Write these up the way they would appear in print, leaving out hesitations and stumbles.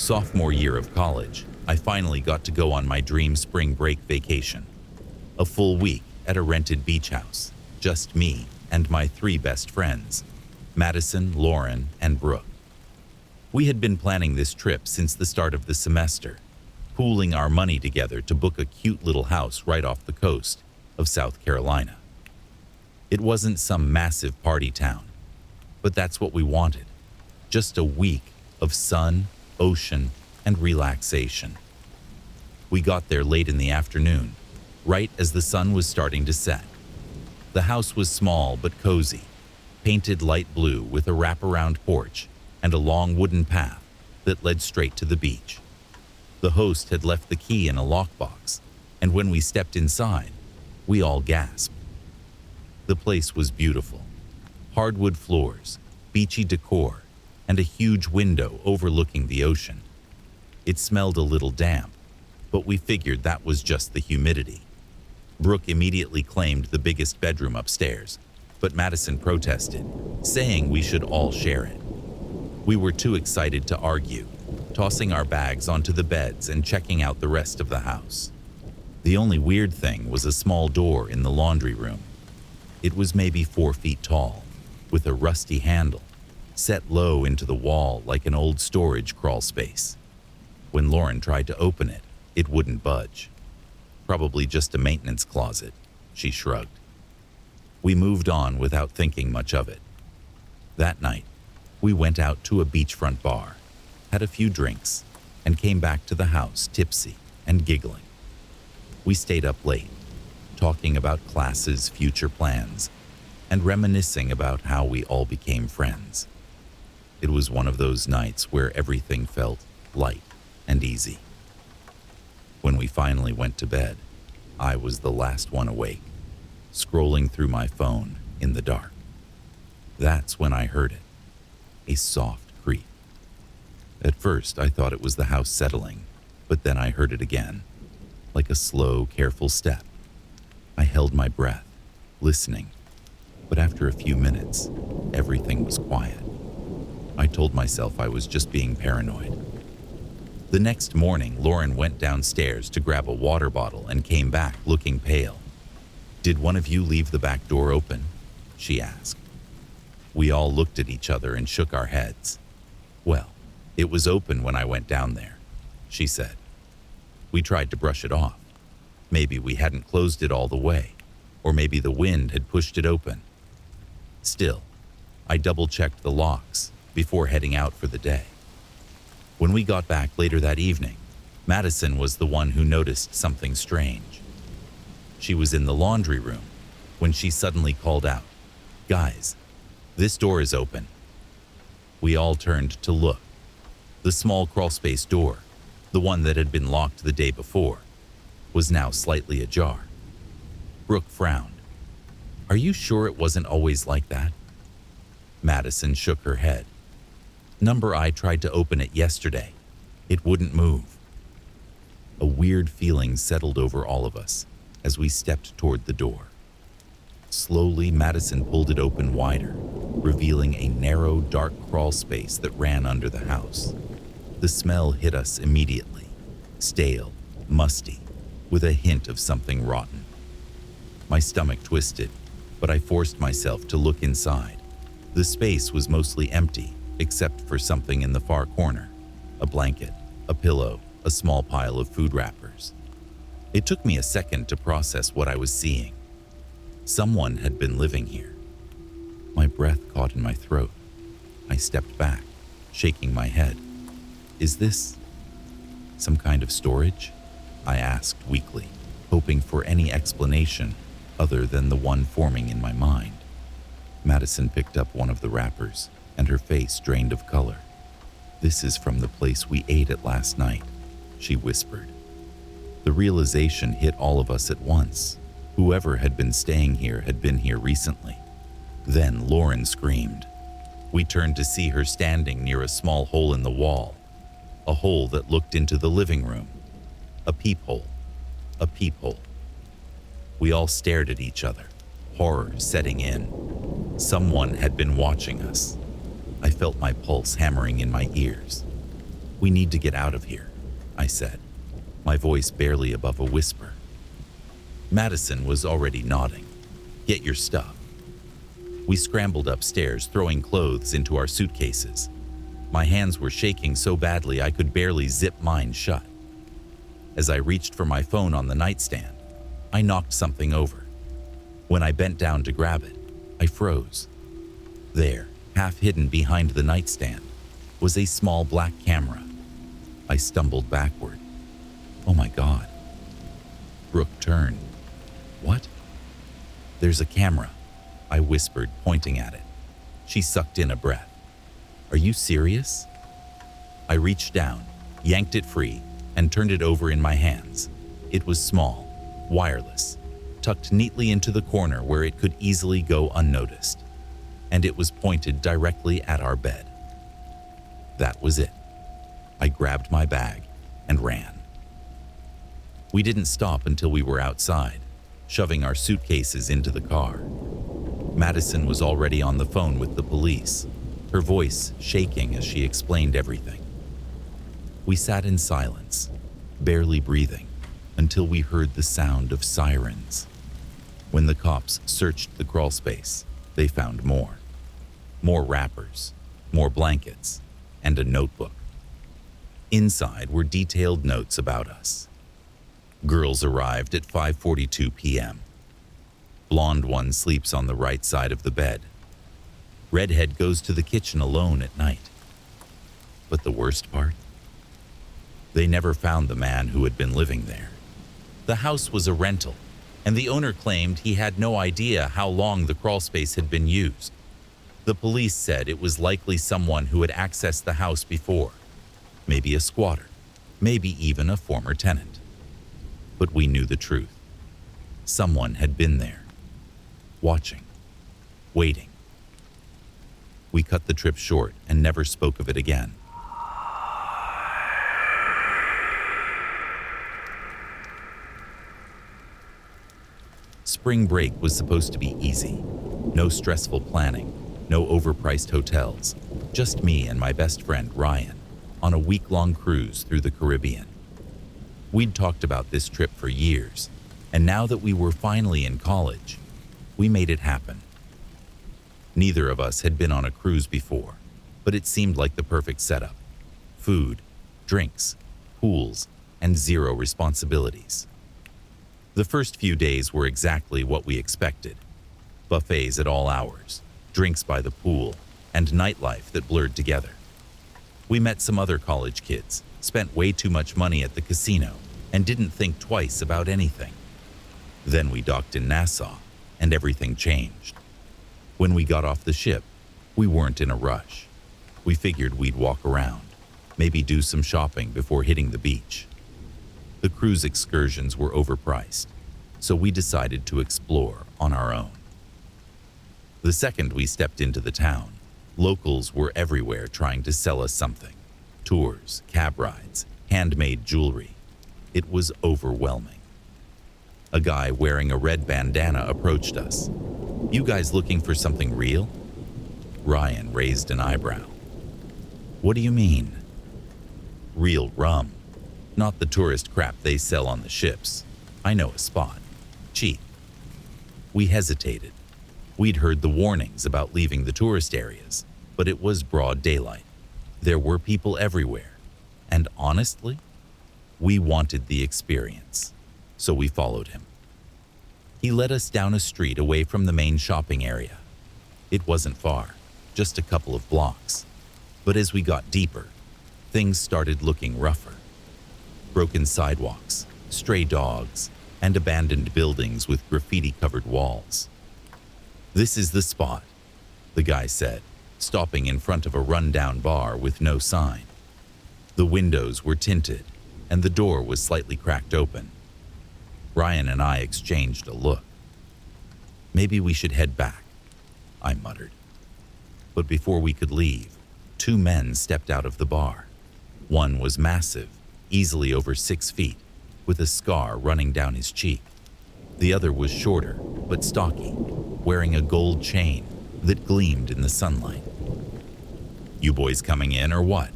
sophomore year of college, I finally got to go on my dream spring break vacation. A full week at a rented beach house, just me and my 3 best friends, Madison, Lauren, and Brooke. We had been planning this trip since the start of the semester, pooling our money together to book a cute little house right off the coast of South Carolina. It wasn't some massive party town, but that's what we wanted. Just a week of sun, ocean, and relaxation. We got there late in the afternoon, right as the sun was starting to set. The house was small but cozy, painted light blue with a wraparound porch and a long wooden path that led straight to the beach. The host had left the key in a lockbox, and when we stepped inside, we all gasped. The place was beautiful. Hardwood floors, beachy decor, and a huge window overlooking the ocean. It smelled a little damp, but we figured that was just the humidity. Brooke immediately claimed the biggest bedroom upstairs, but Madison protested, saying we should all share it. We were too excited to argue, tossing our bags onto the beds and checking out the rest of the house. The only weird thing was a small door in the laundry room. It was maybe 4 feet tall, with a rusty handle, set low into the wall like an old storage crawl space. When Lauren tried to open it, it wouldn't budge. Probably just a maintenance closet, she shrugged. We moved on without thinking much of it. That night, we went out to a beachfront bar, had a few drinks, and came back to the house tipsy and giggling. We stayed up late, talking about classes, future plans, and reminiscing about how we all became friends. It was one of those nights where everything felt light and easy. When we finally went to bed, I was the last one awake, scrolling through my phone in the dark. That's when I heard it, a soft creak. At first, I thought it was the house settling, but then I heard it again, like a slow, careful step. I held my breath, listening, but after a few minutes, everything was quiet. I told myself I was just being paranoid. The next morning, Lauren went downstairs to grab a water bottle and came back looking pale. "Did one of you leave the back door open?" she asked. We all looked at each other and shook our heads. "Well, it was open when I went down there," she said. We tried to brush it off. Maybe we hadn't closed it all the way, or maybe the wind had pushed it open. Still, I double-checked the locks before heading out for the day. When we got back later that evening, Madison was the one who noticed something strange. She was in the laundry room when she suddenly called out, "Guys, this door is open." We all turned to look. The small crawlspace door, the one that had been locked the day before, was now slightly ajar. Brooke frowned. "Are you sure it wasn't always like that?" Madison shook her head. "Number I tried to open it yesterday. It wouldn't move." A weird feeling settled over all of us as we stepped toward the door. Slowly, Madison pulled it open wider, revealing a narrow, dark crawl space that ran under the house. The smell hit us immediately, stale, musty, with a hint of something rotten. My stomach twisted, but I forced myself to look inside. The space was mostly empty, except for something in the far corner, a blanket, a pillow, a small pile of food wrappers. It took me a second to process what I was seeing. Someone had been living here. My breath caught in my throat. I stepped back, shaking my head. "Is this some kind of storage?" I asked weakly, hoping for any explanation other than the one forming in my mind. Madison picked up one of the wrappers, and her face drained of color. "This is from the place we ate at last night," she whispered. The realization hit all of us at once. Whoever had been staying here had been here recently. Then Lauren screamed. We turned to see her standing near a small hole in the wall, a hole that looked into the living room. A peephole. A peephole. We all stared at each other, horror setting in. Someone had been watching us. I felt my pulse hammering in my ears. "We need to get out of here," I said, my voice barely above a whisper. Madison was already nodding. "Get your stuff." We scrambled upstairs, throwing clothes into our suitcases. My hands were shaking so badly I could barely zip mine shut. As I reached for my phone on the nightstand, I knocked something over. When I bent down to grab it, I froze. There, half hidden behind the nightstand, was a small black camera. I stumbled backward. "Oh my God." Brooke turned. "What?" "There's a camera," I whispered, pointing at it. She sucked in a breath. "Are you serious?" I reached down, yanked it free, and turned it over in my hands. It was small, wireless, tucked neatly into the corner where it could easily go unnoticed, and it was pointed directly at our bed. That was it. I grabbed my bag and ran. We didn't stop until we were outside, shoving our suitcases into the car. Madison was already on the phone with the police, her voice shaking as she explained everything. We sat in silence, barely breathing, until we heard the sound of sirens. When the cops searched the crawl space, they found more. More wrappers, more blankets, and a notebook. Inside were detailed notes about us. Girls arrived at 5:42 p.m. Blonde one sleeps on the right side of the bed. Redhead goes to the kitchen alone at night. But the worst part? They never found the man who had been living there. The house was a rental, and the owner claimed he had no idea how long the crawlspace had been used. The police said it was likely someone who had accessed the house before, maybe a squatter, maybe even a former tenant. But we knew the truth. Someone had been there, watching, waiting. We cut the trip short and never spoke of it again. Spring break was supposed to be easy. No stressful planning, no overpriced hotels, just me and my best friend Ryan on a week-long cruise through the Caribbean. We'd talked about this trip for years, and now that we were finally in college, we made it happen. Neither of us had been on a cruise before, but it seemed like the perfect setup. Food, drinks, pools, and zero responsibilities. The first few days were exactly what we expected. Buffets at all hours, drinks by the pool, and nightlife that blurred together. We met some other college kids, spent way too much money at the casino, and didn't think twice about anything. Then we docked in Nassau, and everything changed. When we got off the ship, we weren't in a rush. We figured we'd walk around, maybe do some shopping before hitting the beach. The cruise excursions were overpriced, so we decided to explore on our own. The second we stepped into the town, locals were everywhere trying to sell us something. Tours, cab rides, handmade jewelry. It was overwhelming. A guy wearing a red bandana approached us. "You guys looking for something real?" Ryan raised an eyebrow. "What do you mean?" "Real rum. Not the tourist crap they sell on the ships. I know a spot. Cheap." We hesitated. We'd heard the warnings about leaving the tourist areas, but it was broad daylight. There were people everywhere, and honestly, we wanted the experience, so we followed him. He led us down a street away from the main shopping area. It wasn't far, just a couple of blocks. But as we got deeper, things started looking rougher. Broken sidewalks, stray dogs, and abandoned buildings with graffiti-covered walls. "This is the spot," the guy said, stopping in front of a rundown bar with no sign. The windows were tinted, and the door was slightly cracked open. Ryan and I exchanged a look. "Maybe we should head back," I muttered. But before we could leave, two men stepped out of the bar. One was massive, easily over 6 feet, with a scar running down his cheek. The other was shorter, but stocky, wearing a gold chain that gleamed in the sunlight. "You boys coming in or what?"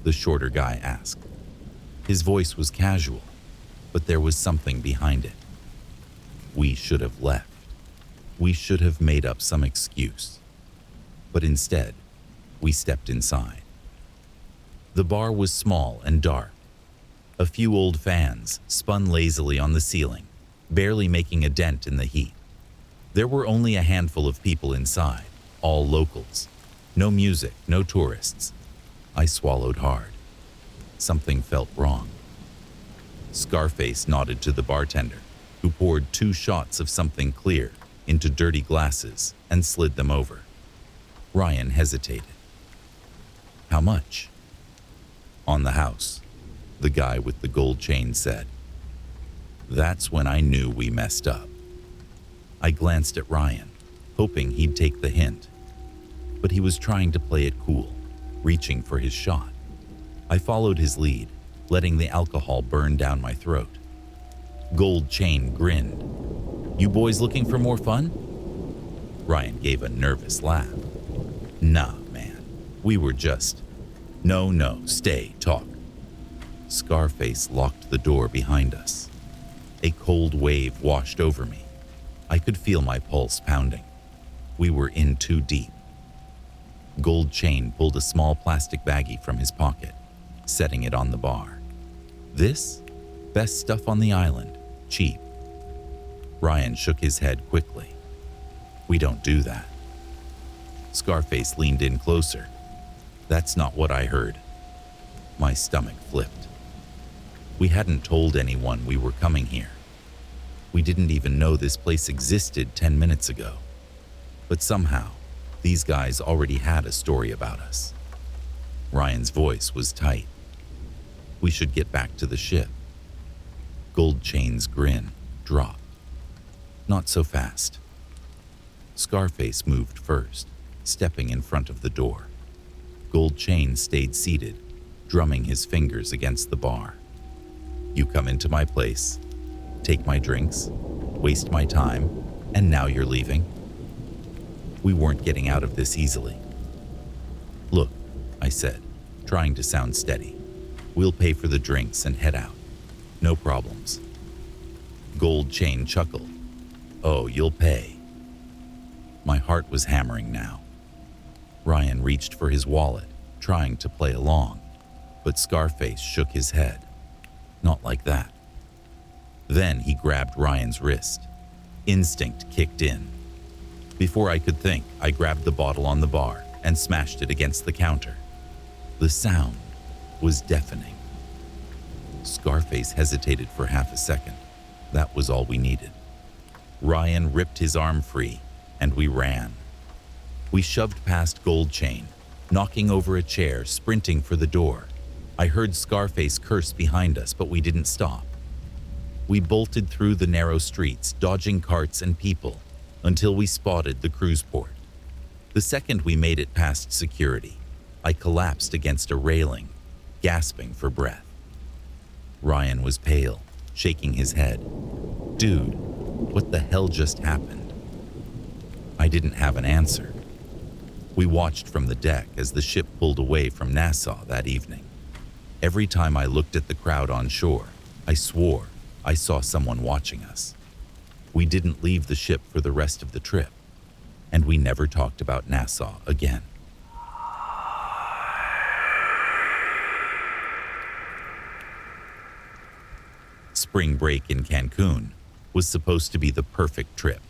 the shorter guy asked. His voice was casual, but there was something behind it. We should have left. We should have made up some excuse. But instead, we stepped inside. The bar was small and dark. A few old fans spun lazily on the ceiling, barely making a dent in the heat. There were only a handful of people inside, all locals. No music, no tourists. I swallowed hard. Something felt wrong. Scarface nodded to the bartender, who poured 2 shots of something clear into dirty glasses and slid them over. Ryan hesitated. How much? On the house, the guy with the gold chain said. That's when I knew we messed up. I glanced at Ryan, hoping he'd take the hint. But he was trying to play it cool, reaching for his shot. I followed his lead, letting the alcohol burn down my throat. Gold Chain grinned. You boys looking for more fun? Ryan gave a nervous laugh. Nah, man. We were just... No, stay, talk. Scarface locked the door behind us. A cold wave washed over me. I could feel my pulse pounding. We were in too deep. Gold Chain pulled a small plastic baggie from his pocket, setting it on the bar. This? Best stuff on the island. Cheap. Ryan shook his head quickly. We don't do that. Scarface leaned in closer. That's not what I heard. My stomach flipped. We hadn't told anyone we were coming here. We didn't even know this place existed 10 minutes ago. But somehow, these guys already had a story about us. Ryan's voice was tight. We should get back to the ship. Gold Chain's grin dropped. Not so fast. Scarface moved first, stepping in front of the door. Gold Chain stayed seated, drumming his fingers against the bar. You come into my place, take my drinks, waste my time, and now you're leaving? We weren't getting out of this easily. Look, I said, trying to sound steady. We'll pay for the drinks and head out. No problems. Gold Chain chuckled. Oh, you'll pay. My heart was hammering now. Ryan reached for his wallet, trying to play along, but Scarface shook his head. Not like that. Then he grabbed Ryan's wrist. Instinct kicked in. Before I could think, I grabbed the bottle on the bar and smashed it against the counter. The sound was deafening. Scarface hesitated for half a second. That was all we needed. Ryan ripped his arm free, and we ran. We shoved past Gold Chain, knocking over a chair, sprinting for the door. I heard Scarface curse behind us, but we didn't stop. We bolted through the narrow streets, dodging carts and people, until we spotted the cruise port. The second we made it past security, I collapsed against a railing, gasping for breath. Ryan was pale, shaking his head. Dude, what the hell just happened? I didn't have an answer. We watched from the deck as the ship pulled away from Nassau that evening. Every time I looked at the crowd on shore, I swore I saw someone watching us. We didn't leave the ship for the rest of the trip, and we never talked about Nassau again. Spring break in Cancun was supposed to be the perfect trip.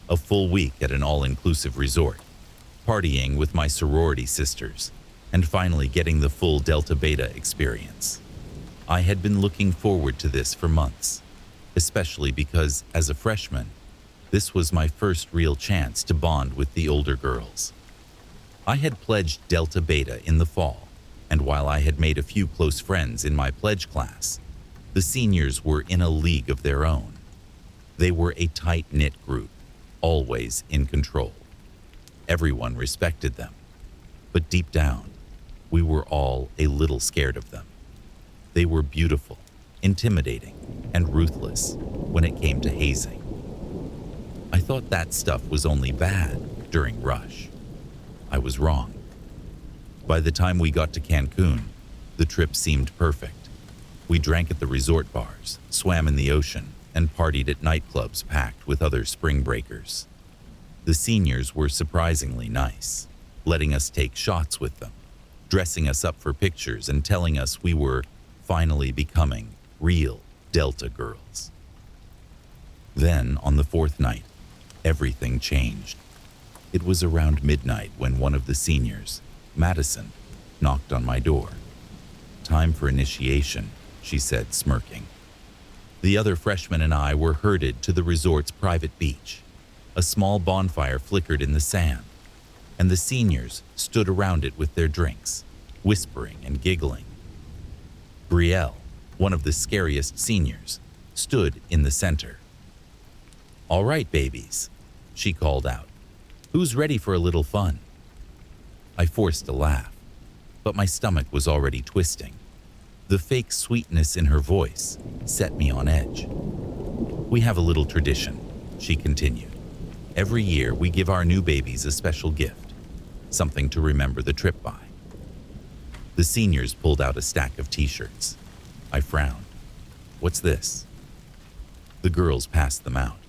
A full week at an all-inclusive resort, partying with my sorority sisters, and finally getting the full Delta Beta experience. I had been looking forward to this for months, especially because, as a freshman, this was my first real chance to bond with the older girls. I had pledged Delta Beta in the fall, and while I had made a few close friends in my pledge class, the seniors were in a league of their own. They were a tight-knit group, always in control. Everyone respected them, but deep down, we were all a little scared of them. They were beautiful, intimidating, and ruthless when it came to hazing. I thought that stuff was only bad during rush. I was wrong. By the time we got to Cancun, The trip seemed perfect. We drank at the resort bars, swam in the ocean, and partied at nightclubs packed with other spring breakers. The seniors were surprisingly nice, letting us take shots with them, dressing us up for pictures and telling us we were finally becoming real Delta girls. Then, on the fourth night, everything changed. It was around midnight when one of the seniors, Madison, knocked on my door. "Time for initiation," she said, smirking. The other freshmen and I were herded to the resort's private beach. A small bonfire flickered in the sand, and the seniors stood around it with their drinks, whispering and giggling. Brielle, one of the scariest seniors, stood in the center. "All right, babies," she called out. "Who's ready for a little fun?" I forced a laugh, but my stomach was already twisting. The fake sweetness in her voice set me on edge. "We have a little tradition," she continued. "Every year we give our new babies a special gift, something to remember the trip by." The seniors pulled out a stack of t-shirts. I frowned. "What's this?" The girls passed them out.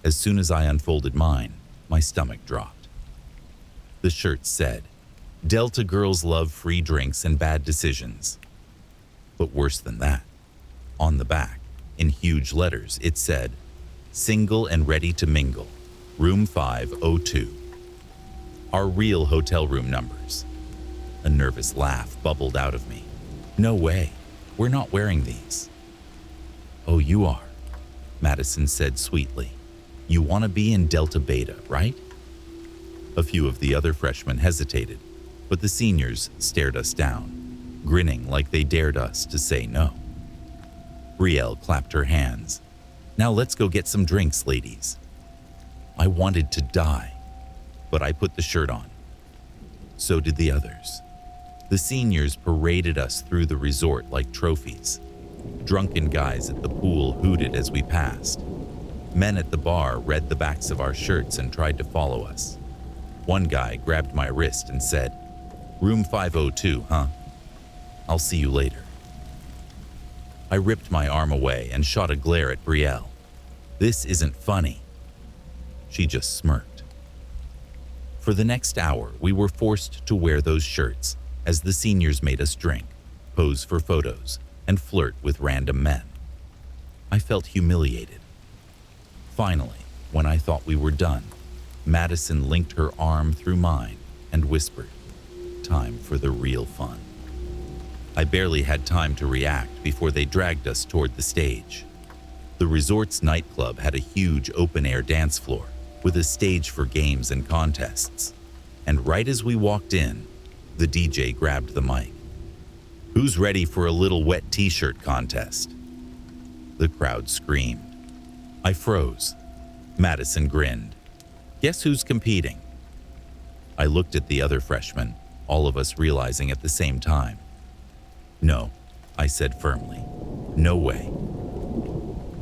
As soon as I unfolded mine, my stomach dropped. The shirt said, "Delta girls love free drinks and bad decisions." But worse than that, on the back, in huge letters, it said, "Single and ready to mingle, room 502. Our real hotel room numbers. A nervous laugh bubbled out of me. "No way, we're not wearing these." "Oh, you are," Madison said sweetly. "You want to be in Delta Beta, right?" A few of the other freshmen hesitated, but the seniors stared us down, grinning like they dared us to say no. Brielle clapped her hands. "Now let's go get some drinks, ladies." I wanted to die, but I put the shirt on. So did the others. The seniors paraded us through the resort like trophies. Drunken guys at the pool hooted as we passed. Men at the bar read the backs of our shirts and tried to follow us. One guy grabbed my wrist and said, "Room 502, huh? I'll see you later." I ripped my arm away and shot a glare at Brielle. "This isn't funny." She just smirked. For the next hour, we were forced to wear those shirts as the seniors made us drink, pose for photos, and flirt with random men. I felt humiliated. Finally, when I thought we were done, Madison linked her arm through mine and whispered, "Time for the real fun." I barely had time to react before they dragged us toward the stage. The resort's nightclub had a huge open-air dance floor with a stage for games and contests. And right as we walked in, the DJ grabbed the mic. "Who's ready for a little wet t-shirt contest?" The crowd screamed. I froze. Madison grinned. "Guess who's competing?" I looked at the other freshmen, all of us realizing at the same time. "No," I said firmly. "No way."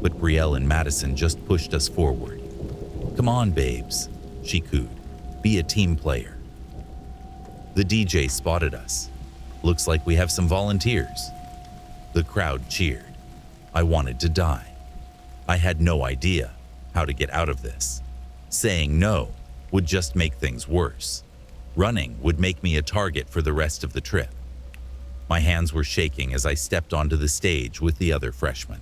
But Brielle and Madison just pushed us forward. "Come on, babes," she cooed. "Be a team player." The DJ spotted us. "Looks like we have some volunteers." The crowd cheered. I wanted to die. I had no idea how to get out of this. Saying no would just make things worse. Running would make me a target for the rest of the trip. My hands were shaking as I stepped onto the stage with the other freshmen.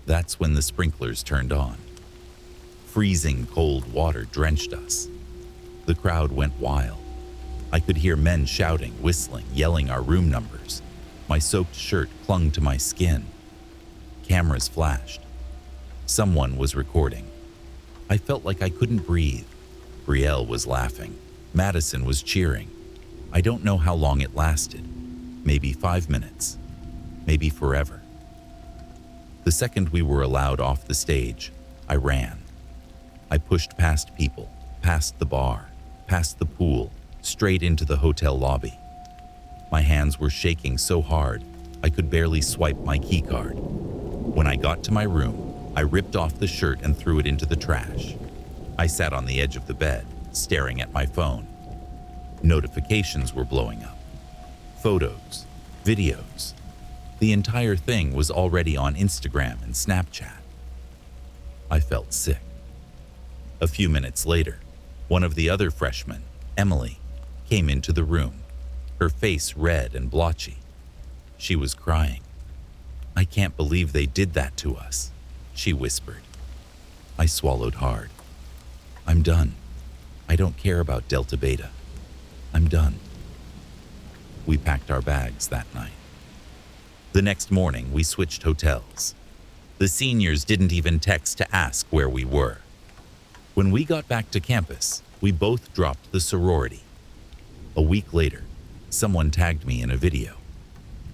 That's when the sprinklers turned on. Freezing cold water drenched us. The crowd went wild. I could hear men shouting, whistling, yelling our room numbers. My soaked shirt clung to my skin. Cameras flashed. Someone was recording. I felt like I couldn't breathe. Brielle was laughing. Madison was cheering. I don't know how long it lasted. Maybe 5 minutes. Maybe forever. The second we were allowed off the stage, I ran. I pushed past people, past the bar, past the pool, straight into the hotel lobby. My hands were shaking so hard, I could barely swipe my key card. When I got to my room, I ripped off the shirt and threw it into the trash. I sat on the edge of the bed, staring at my phone. Notifications were blowing up. Photos, videos. The entire thing was already on Instagram and Snapchat. I felt sick. A few minutes later, one of the other freshmen, Emily, came into the room, her face red and blotchy. She was crying. "I can't believe they did that to us," she whispered. I swallowed hard. "I'm done. I don't care about Delta Beta. I'm done." We packed our bags that night. The next morning, we switched hotels. The seniors didn't even text to ask where we were. When we got back to campus, we both dropped the sorority. A week later, someone tagged me in a video.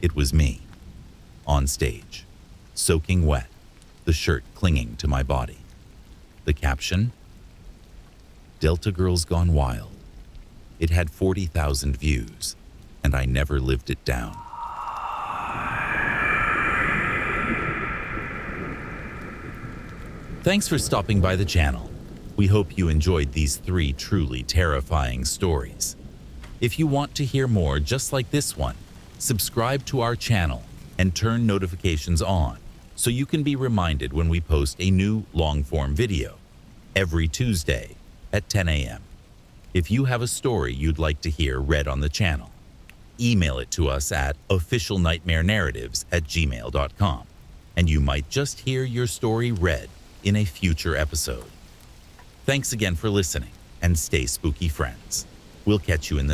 It was me, on stage, soaking wet, the shirt clinging to my body. The caption? "Delta Girls Gone Wild." It had 40,000 views, and I never lived it down. Thanks for stopping by the channel. We hope you enjoyed these 3 truly terrifying stories. If you want to hear more just like this one, subscribe to our channel and turn notifications on so you can be reminded when we post a new long-form video every Tuesday at 10 a.m. If you have a story you'd like to hear read on the channel, email it to us at officialnightmarenarratives@gmail.com, and you might just hear your story read in a future episode. Thanks again for listening, and stay spooky, friends. We'll catch you in the